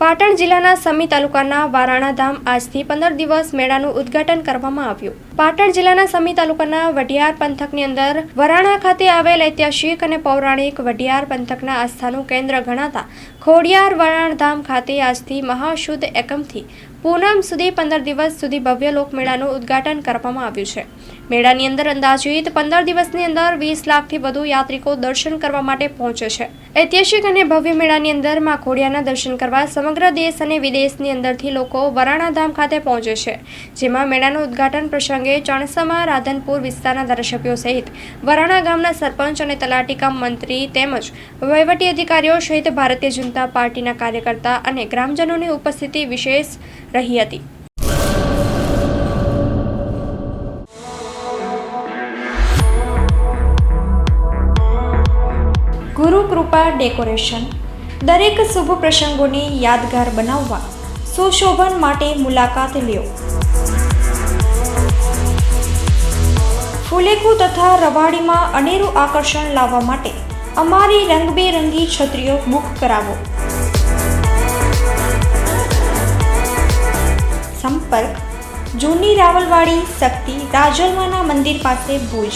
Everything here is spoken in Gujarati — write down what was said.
પાટણ જિલ્લાના સમી તાલુકાના વારાણાધામ આજથી 15 દિવસ મેળાનું ઉદ્ઘાટન કરવામાં આવ્યું। પાટણ જિલ્લાના સમી તાલુકાના વઢિયાર પંથકની અંદર વરાણા ખાતે આવેલ ઐતિહાસિક અને પૌરાણિક વઢિયાર પંથકના આસ્થાનું કેન્દ્ર ગણાતા ખોડિયાર વરાણાધામ ખાતે આજથી મહાશુદ્ધ એકમથી પૂનમ સુધી 15 દિવસ સુધી ભવ્ય લોકમેળાનું ઉદ્ઘાટન કરવામાં આવ્યું છે। મેળાની અંદર અંદાજિત 15 દિવસની અંદર 20 લાખથી વધુ યાત્રિકો દર્શન કરવા માટે પહોંચે છે। ઐતિહાસિક અને ભવ્ય મેળાની અંદર માં ખોડિયારના દર્શન કરવા સમગ્ર દેશ અને વિદેશની અંદરથી લોકો વરાણાધામ ખાતે પહોંચે છે, જેમાં મેળાનું ઉદ્ઘાટન પ્રસંગે ચણસમા રાધનપુર વિસ્તારના ધારાસભ્યો સહિત વરાણા ગામના સરપંચ અને તલાટી કામ મંત્રી તેમજ વહીવટી અધિકારીઓ સહિત ભારતીય જનતા પાર્ટીના કાર્યકર્તા અને ગ્રામજનોની ઉપસ્થિતિ વિશેષ રહી હતી। ગુરુ કૃપા ડેકોરેશન દરેક શુભ પ્રસંગોને યાદગાર બનાવવા સુશોભન માટે મુલાકાત લ્યો। ફુલેકુ તથા રવાડીમાં અનેરું આકર્ષણ લાવવા માટે અમારી રંગબેરંગી છત્રીઓ બુક કરાવો। સંપર્ક જૂની રાવલવાડી શક્તિ રાજલમાના મંદિર પાસે ભુજ।